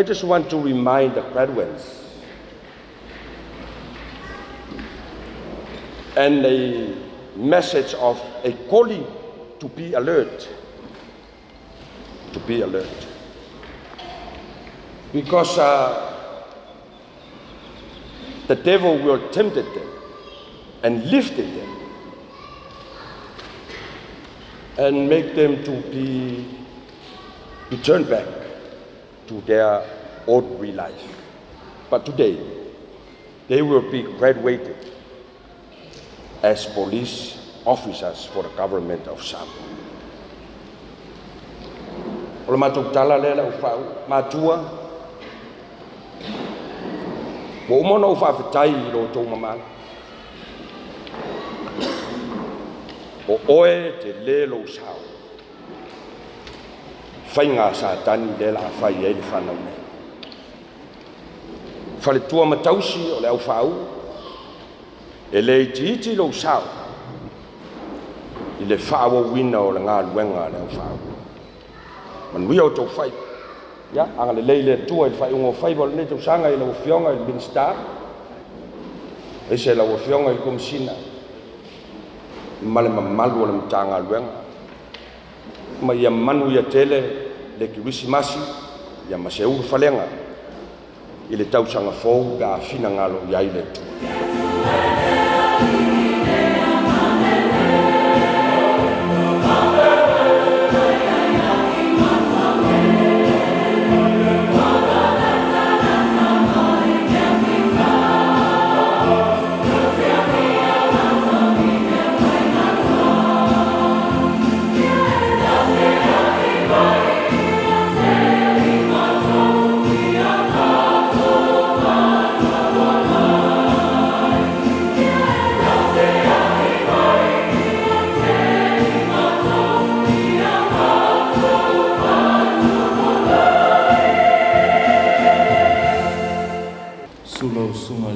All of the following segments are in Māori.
I just want to remind the graduates and a message of a calling to be alert. To be alert. Because the devil will tempt them and lift them and make them to turn back to their ordinary life. But today, they will be graduated as police officers for the government of Samoa. Ola matuk tala lela ufau matua. Wo umona ufafitai lo tau mama. O oe te lelo usau. Fai ngā sātani lela a fai e li whanau nei. Whale tua matausi o le au whau. E le iti lo usau. I le whaawa wina o le ngā luenga le au whau. Man wia o tau whai. Ya, anga le leile tua i whai ungo whai wale ne tau sanga i lau whionga i minister. E se lau whionga i komisina. Male mamalu o le mtanga luenga. Ma ia manu ia tele le kirisi masi ia maseu falenga i le tausanga fou ga fina ngalo ia i le tu.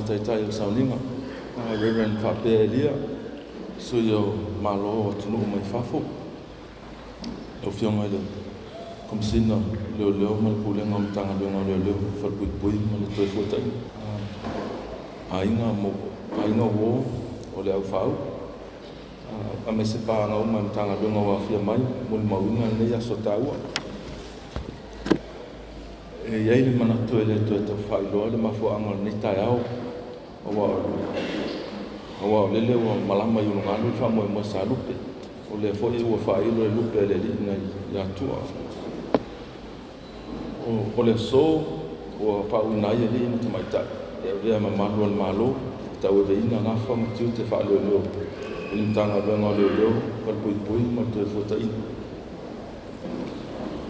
TAMA'ITA'I sauninga Reverend Fapea Elia so yo malo tunu mai fafo o fionga le komisina LEOLEO mal pulenga mtanga donga LEOLEO fa pui mal to fota ainga wo o le au fau a me se pa nga uma mtanga donga wa fia mai mul maunga ne ya sotaua e yai le mana to ele to ta fa lo le mafo anga ni taiao Awa lele wa malama yu ngalo fa mo sa lupe o le fo e wa fa ilo e lupe le na ya tua o le so o fa una ye le ni TAMA'ITA'I e ve ma malo ta o ve ina na fa mo te fa lo ni tanga be ngalo lo pa pui mo te fo tai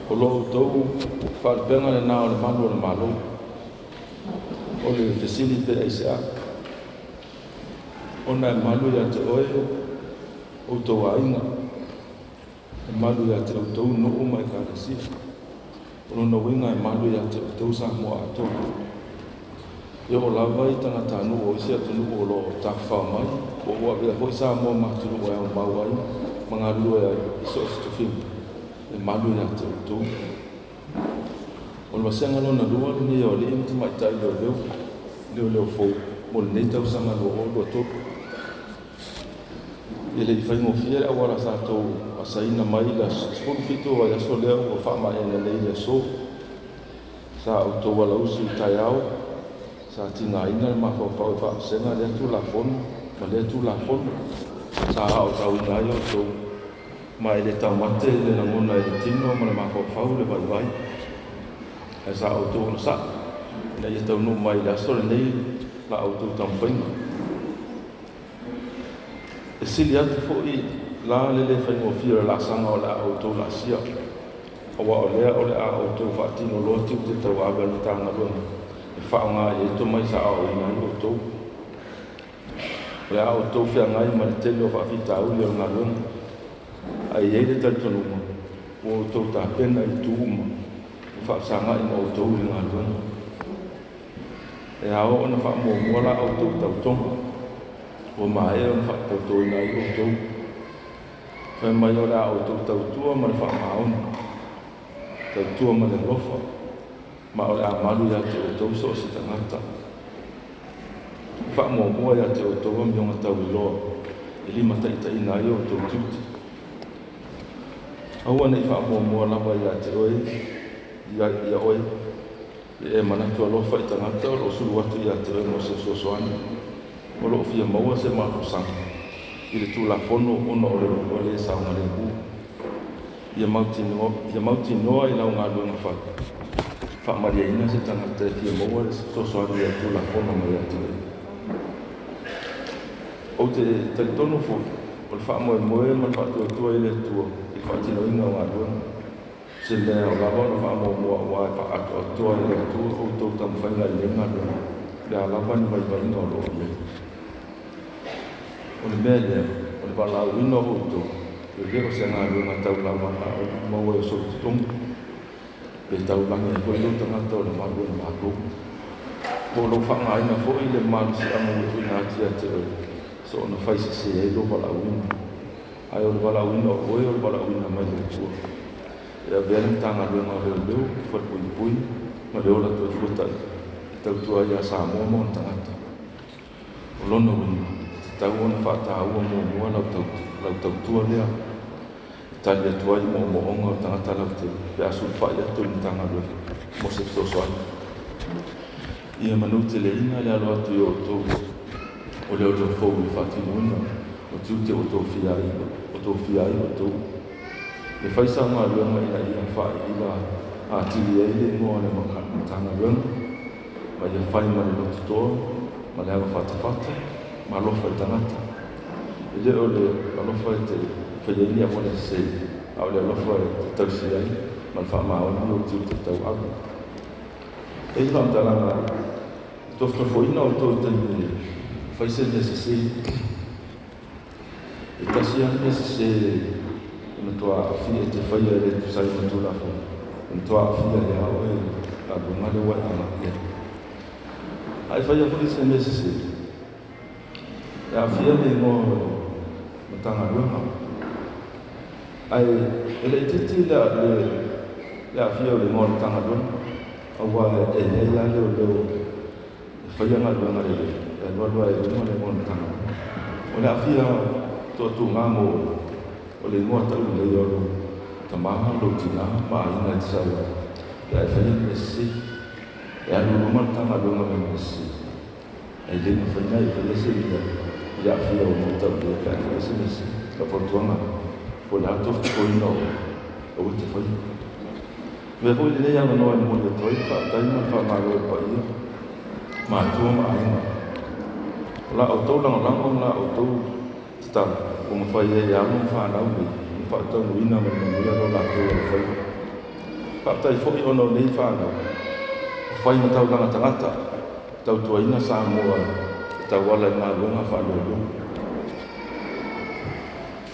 o lo to fa be ngalo na o malo o le facility e sa ona malu ya te oe o tō ainga malu ya te tō no o mai kānasi ona winga malu ya te tō sa mo ato yo o lava i tanga tānu o isi atu nuku o lo ta wha mai o ua vea hoi sa mo matunu o ea mau ai mga lua ya iso Tofi e malu ya te tō o lwa senga lona lua ni o li imti TAMA'ITA'I leo fo mo le nei tau sanga lo tō ele fai mo fia awara sa to asaina mai la spon fito wa so le o fa mai na le so sa auto wala usi taiao sa tina ina ma fa sena le tu la fon ma le tu la fon sa au tau na yo to mai le tamate le na mona le tino ma fa le vai sa auto sa na ye tau no mai la so le la auto tampenga e sili atu fo'i la lele fai mo fira la sanga o la auto la sia awa o lea o le a auto whaatino loa tiu te tau awa ni tanga luenga e whaonga e to mai sa au ina i auto o le a auto whia ngai ma le tele o whaafita au leo ngā luenga a i eire tali tonu ma o auto ta pena i tu uma e whaasanga i ma auto i ngā luenga e hao ona wha mua la auto tau tonga o mai on fa to na i o fa mai ora o to tua ma fa maun to tua ma le lofa ma o le a malu ia te o tau so si tangata. Wha mua ia te o tau mi o tau I loa, I lima taita ina ia o tau tuti. Aua nei wha mua lama ia te oe, ia oe, e manatu alofa I tangata o lo suru atu ia te oe mo se sosoani. O lo fia maua se mako sanga. I le tūla fono ona o le saunga le hu. Ia mauti noa I lau ngā luenga whai. Wha maria ina se tangata e fia maua le sosoani ia tūla fono mai atu le. O te talitono fu, o le wha moe ma le wha tua I le tua, I wha tino inga o ngā luenga. Se mea o lava o le wha moa wai wha ato tua I le tua o tau tamu whainga I le ngā luenga. Le a lava ni mai inga o lo ia. O le mea lea, o le wala au ino o tau, e leo se ngā luenga tau lava o maua o sotu tongu. Pe tau langi e koe lo tangata o le maluenga mātou. Po lo wha ngā ina fo I le malu si anga o ina atia te oi. So ona faisa se e lo wala au ina. Ai o le wala au ina o oe o le wala au ina mai le tua. E a vea ni tanga luenga o leo leo, whakui pui, ma leo la tue fuatai. Tau tua ia sa momo o tangata. O lona wina. Tau ona whaata ua mua lau tau tua lea. Tali atua I mo onga o tangata lau te pe asul whai atu ni tanga lua. Mo se pitoso ai. Ia manu te le ina le alo atu I o tau. O leo fau I whaatino ina. O tiu te o Tofi ai. O Tofi ai o tau. Le whaisa ngā luenga ina ia whai ila a tiri ei le ngoa le tanga luenga. Ma ia whai ma le lotu toa. Ma le hawa whata. Ma lofa I tangata. E leo le alofa I te whaiaini a mone se au le alofa I te tausi ai ma le whaamaoni o tiu te tau agu. E I whaamtalanga toftofoina o tō taimi whaise nese se e tasi ane nese se ina toa awhia e te whaia e tu sai ma tūla fo. Ina toa awhia e au e a bungare wai ana ia. Ai whaia puli se nese se e a fia me ngō matanga luenga. Ai, ele titi le a fia o le ngō matanga luenga. Awa e nei la leo e whaia ngā luenga e lualua e ngō le ngō matanga. O le a fia tō tū ngā mō o le ngō tau le ioro tamaha lo tina ma ina te sau. E a whaia nesi e anu ngō matanga luenga me nesi. E le ngā whaina I whaia se ina. Ia fia o mo tau le ka ka sinisi ka portuanga po la to ko no o te foi me foi le ya no mo le toi ka tai ma fa ma lo pa ia ma tu ma ai la o to la o to sta o mo fa ia mo fa na u mo fa to no ina mo mo ya lo la to le foi pa tai foi ono nei fa na foi mo tau la tangata tau to ina sa mo tau wala ngā luenga whaaloelo.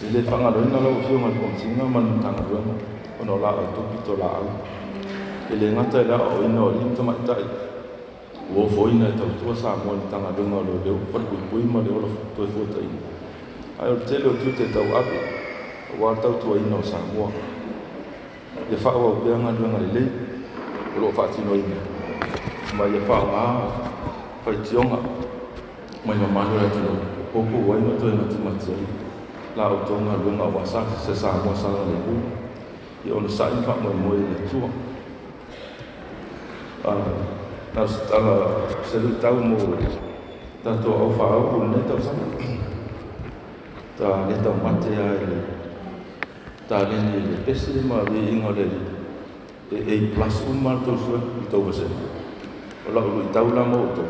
I le whangaloina lau whio man konsinga man tanga luenga, ono la o tupi to la au. I le ngata I la o ina o lim TAMA'ITA'I. Ua foina e tau tua sa mua ni tanga luenga o leo, whakui pui ma leo la toi fuata ina. Ai o tele o tiu te tau api, o wā tau tua ina o sa mua. I whaua o pia ngā luenga le lei, o lo whaatino ina. Ma I whao ngā whaitionga, mai mamalo e tino popo wai ma to na timati la o tonga luenga wa sa se sa mo sa le hu I ona sa in fa mo le tua na stala se lu tau mo ta to o fa o ne ta sa ta le ta mate ai le ta le ni le pesi ma vi inga le e plus un mal to so to se o la lu tau la mo to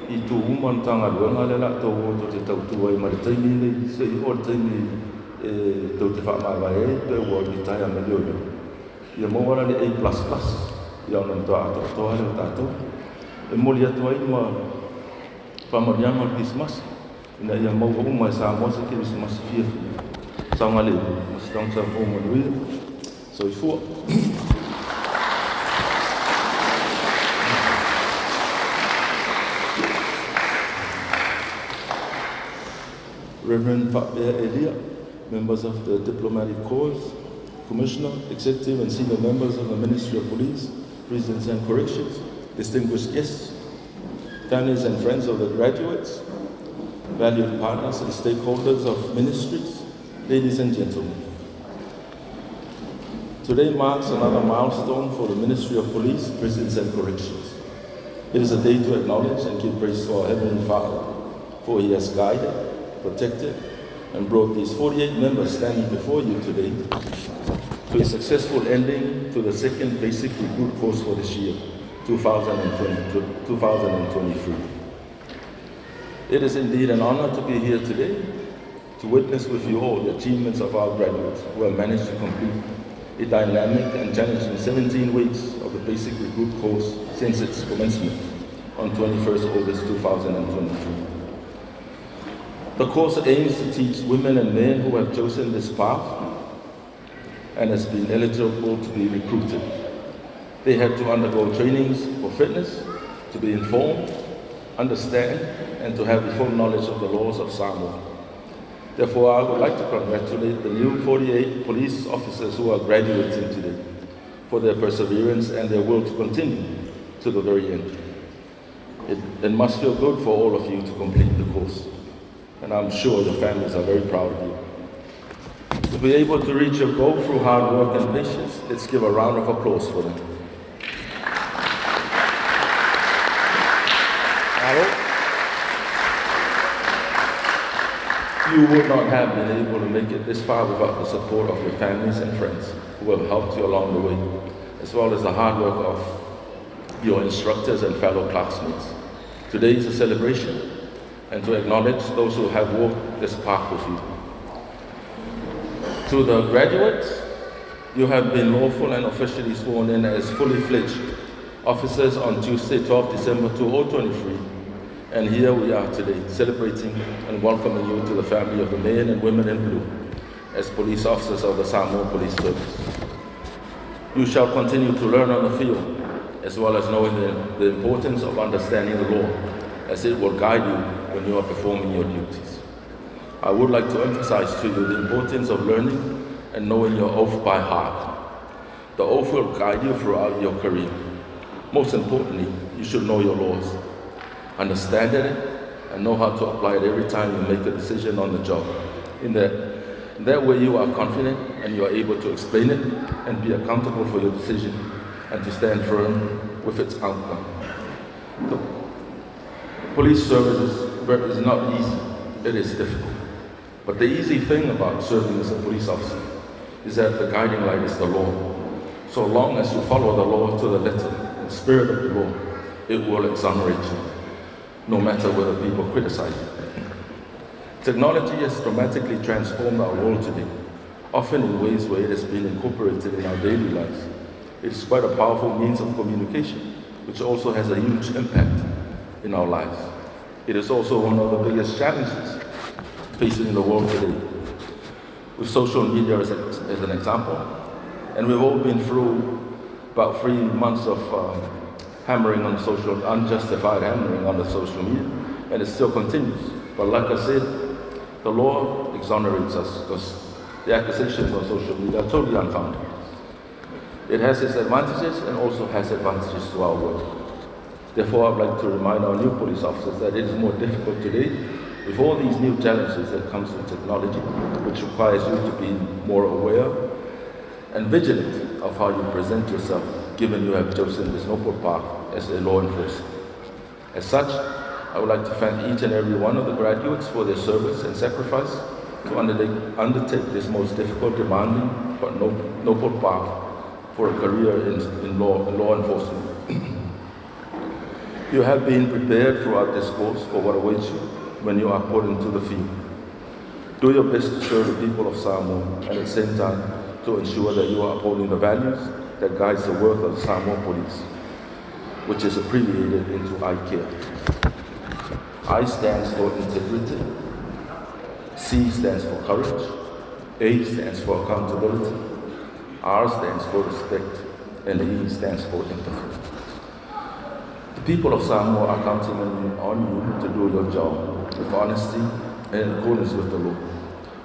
I tu uman tanga luenga le la tau o te tau tua I maritaini nei se I o taini e tau te whaamava e pe ua I tai ame LEOLEO. Ia mawara le A++. Ia ona toa ato toa le o tātou. E moli atu ai ma whamarianga o Christmas. Ina ia maua uma e sa mosa ke Christmas fia. Saunga le, masitang sa fōma nuia. So I fua. Reverend Fatbea Elia, members of the Diplomatic Corps, Commissioner, Executive and Senior members of the Ministry of Police, Prisons and Corrections, distinguished guests, families and friends of the graduates, valued partners and stakeholders of ministries, ladies and gentlemen. Today marks another milestone for the Ministry of Police, Prisons and Corrections. It is a day to acknowledge and give praise to our Heavenly Father, for He has guided, protected, and brought these 48 members standing before you today to a successful ending to the second basic recruit course for this year, 2023. It is indeed an honor to be here today to witness with you all the achievements of our graduates who have managed to complete a dynamic and challenging 17 weeks of the basic recruit course since its commencement on 21st August 2023. The course aims to teach women and men who have chosen this path and has been eligible to be recruited. They had to undergo trainings for fitness, to be informed, understand, and to have the full knowledge of the laws of Samoa. Therefore, I would like to congratulate the new 48 police officers who are graduating today for their perseverance and their will to continue to the very end. It must feel good for all of you to complete the course, and I'm sure your families are very proud of you. To be able to reach your goal through hard work and patience, let's give a round of applause for them. You would not have been able to make it this far without the support of your families and friends who have helped you along the way, as well as the hard work of your instructors and fellow classmates. Today is a celebration and to acknowledge those who have walked this path with you. To the graduates, you have been lawful and officially sworn in as fully fledged officers on Tuesday, 12 December 2023. And here we are today, celebrating and welcoming you to the family of the men and women in blue as police officers of the Samoa Police Service. You shall continue to learn on the field, as well as knowing the importance of understanding the law, as it will guide you when you are performing your duties. I would like to emphasize to you the importance of learning and knowing your oath by heart. The oath will guide you throughout your career. Most importantly, you should know your laws, understand it, and know how to apply it every time you make a decision on the job. In that way you are confident and you are able to explain it and be accountable for your decision and to stand firm with its outcome. The police service is not easy, it is difficult. But the easy thing about serving as a police officer is that the guiding light is the law. So long as you follow the law to the letter and spirit of the law, it will exonerate you, no matter whether people criticize it. Technology has dramatically transformed our world today, often in ways where it has been incorporated in our daily lives. It is quite a powerful means of communication, which also has a huge impact in our lives. It is also one of the biggest challenges facing in the world today, with social media as an example. And we've all been through about 3 months of unjustified hammering on the social media, and it still continues. But like I said, the law exonerates us because the accusations on social media are totally unfounded. It has its advantages and also has advantages to our work. Therefore, I'd like to remind our new police officers that it is more difficult today with all these new challenges that comes with technology, which requires you to be more aware and vigilant of how you present yourself, given you have chosen this noble path as a law enforcer. As such, I would like to thank each and every one of the graduates for their service and sacrifice to undertake this most difficult, demanding, but noble path for a career in law enforcement. You have been prepared throughout this course for what awaits you when you are put into the field. Do your best to serve the people of Samoa and at the same time to ensure that you are upholding the values that guides the work of the Samoa Police, which is abbreviated into ICARE. I stands for integrity, C stands for courage, A stands for accountability, R stands for respect, and E stands for empathy. The people of Samoa are counting on you to do your job with honesty and in accordance with the law.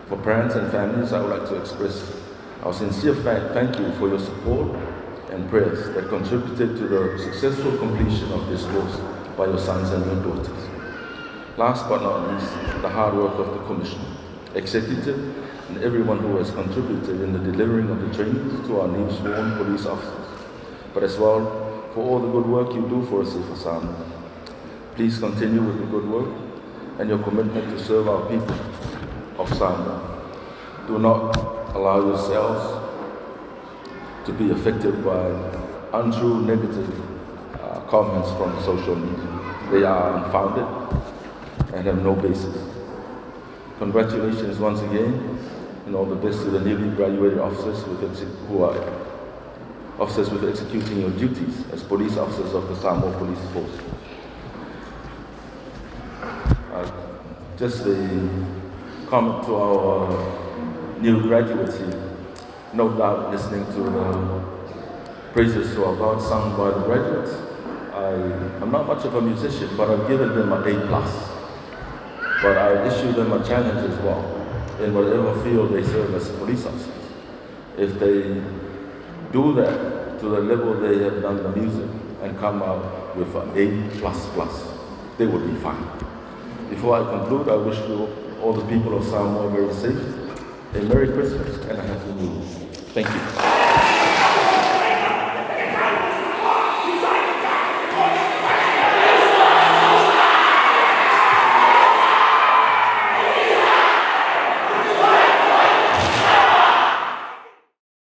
For parents and families, I would like to express our sincere thank you for your support and prayers that contributed to the successful completion of this course by your sons and your daughters. Last but not least, the hard work of the Commission, Executive, and everyone who has contributed in the delivering of the trainings to our new sworn police officers, but as well for all the good work you do for a safer Samoa. Please continue with the good work and your commitment to serve our people of Samoa. Do not allow yourselves to be affected by untrue, negative comments from social media. They are unfounded and have no basis. Congratulations once again, and all the best to the newly graduated officers who are officers with executing your duties as police officers of the Samoa Police Force. Just a comment to our new graduates here. No doubt listening to the praises to our God sung by the graduates. I'm not much of a musician, but I've given them an A+. But I issue them a challenge as well in whatever field they serve as police officers. If they do that to the level they have done the music and come out with an A++, they will be fine. Before I conclude, I wish you all the people of Samoa very safe, a Merry Christmas and a Happy New Year. Thank you.